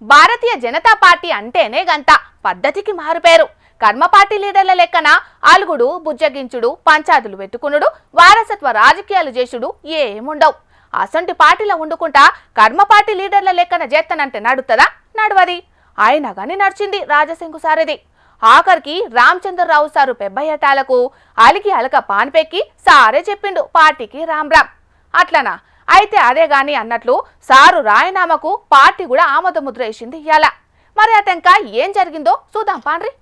Bharatiya Janata party అంటేనే గంత పద్ధతికి మారుపేరు. కర్మ పార్టీ లీడర్ల లెక్కన ఆలుగుడు, బుజ్జగించుడు, పంచాదులు పెట్టుకునుడు, వారసత్వ రాజకీయాలు చేసుడు ఏముండవు. అసంటి పార్టీలో వండుకుంటా కర్మ పార్టీ లీడర్ల లెక్కన చేస్తానంటే నడుతుందా? నడవది. ఆయన గాని నడిచింది రాజశంకు సారది. ఆఖరికి రామచంద్రరావు సారు పెబ్బయ్యటాలకు అలికి అలక పాన్పెక్కి సారే చెప్పిండు పార్టీకి రామ్ రామ్. అట్లనా? అయితే అదే గాని అన్నట్లు సారు రాయనామాకు పార్టీ కూడా ఆమోద ముద్ర వేసింది ఇయాల. మరి అటంకా ఏం జరిగిందో చూద్దాం పాండ్రి.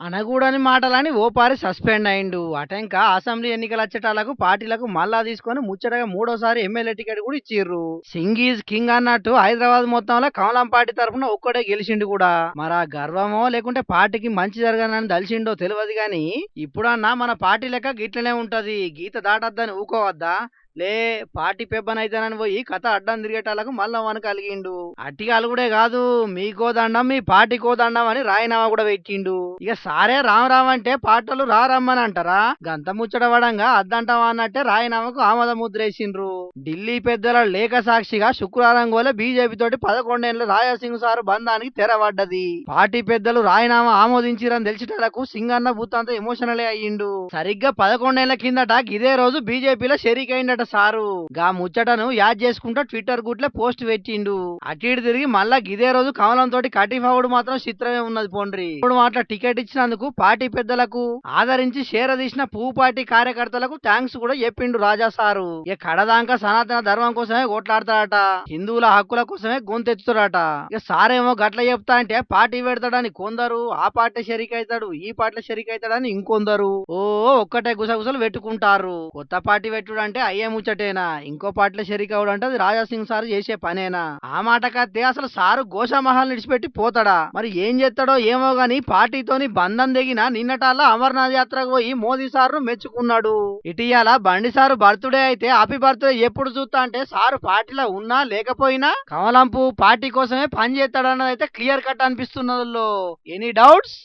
అనగూడని మాటలని ఓపారి సస్పెండ్ అయిండు. అటెంక అసెంబ్లీ ఎన్నికలు వచ్చేటాలకు పార్టీలకు మళ్ళా తీసుకొని ముచ్చటగా మూడోసారి ఎమ్మెల్యే టికెట్ కూడా ఇచ్చిర్రు. సింగ్ ఈజ్ కింగ్ అన్నట్టు హైదరాబాద్ మొత్తంలో కమలం పార్టీ తరఫున ఒక్కడే గెలిచిండు కూడా. మరి ఆ గర్వమో లేకుంటే పార్టీకి మంచి జరగనని తెలిసిండో తెలియదు గాని ఇప్పుడన్నా మన పార్టీ లెక్క గిట్లనే ఉంటది. గీత దాటద్దని ఊకోవద్దా? లే పార్టీ పెబ్బనైతేనని పోయి కథ అడ్డం తిరిగేటాలకు మళ్ళా వనక కలిగిండు. అట్టిగాలు కూడా కాదు, మీకో దండం మీ పార్టీకో దండం అని రాయనామా కూడా పెట్టిండు. ఇక సారే రామరామ్ అంటే పాటలు రారమ్మని అంటారా? గంత ముచ్చటపడంగా అద్దంటావా అన్నట్టే రాయనామాకు ఆమోద ముద్ర వేసిండ్రు. ఢిల్లీ పెద్దల లేఖ సాక్షిగా శుక్రవారం గోలే బీజేపీ తోటి 11 ఏళ్ల రాజాసింగ్ సారు బంధానికి తెరవడ్డది. పార్టీ పెద్దలు రాయనామా ఆమోదించిరని తెలిసేటలకు సింగన్న బూత్ ఎమోషనలే అయ్యిండు. సరిగ్గా 11 ఏళ్ల కిందట ఇదే రోజు బీజేపీలో షరీక్ అయిందట సారు. గా ముచ్చటను యాద్ చేసుకుంటూ ట్విట్టర్ గుట్లే పోస్ట్ పెట్టిండు. అటు ఇటు తిరిగి మళ్ళా ఇదే రోజు కమలం తోటి కటిఫవుడు మాత్రం చిత్రమే ఉన్నది పోండ్రి. ఇప్పుడు మాట్లా టికెట్ ఇచ్చినందుకు పార్టీ పెద్దలకు ఆదరించి తీసిన పువ్వు పార్టీ కార్యకర్తలకు థ్యాంక్స్ కూడా చెప్పిండు రాజా సారు. ఇక కడదాంక సనాతన ధర్మం కోసమే కొట్లాడతాడట, హిందువుల హక్కుల కోసమే గొంతెత్తుతాడట. ఇక సారేమో గట్ల చెప్తా అంటే పార్టీ పెడతాడని కొందరు, ఆ పార్టీ షరీక్ అవుతాడు ఈ పార్టీ షరీక్ అవుతాడని ఇంకొందరు ఓ ఒక్కటే గుసగుసలు పెట్టుకుంటారు. కొత్త పార్టీ పెట్టుడు అంటే అయ్యే ముచ్చటేనా? ఇంకో పార్టీలో షరీక్ అవడం అంటే అది రాజాసింగ్ సార్ చేసే పనేనా? ఆ మాట కత్తే అసలు సారు గోషామహల్ నిడిచిపెట్టి పోతాడా? మరి ఏం చేస్తాడో ఏమో గాని పార్టీతోని బంధం తెగిన నిన్నటాల అమర్నాథ్ యాత్రకు పోయి మోదీ సార్ను మెచ్చుకున్నాడు. ఇటీయాల బండి సారు బర్త్డే అయితే హ్యాపీ బర్త్డే ఎప్పుడు చూస్తా అంటే సారు పార్టీలో ఉన్నా లేకపోయినా కమలంపు పార్టీ కోసమే పని చేస్తాడన్నది అయితే క్లియర్ కట్ అనిపిస్తున్నదో. Any doubts?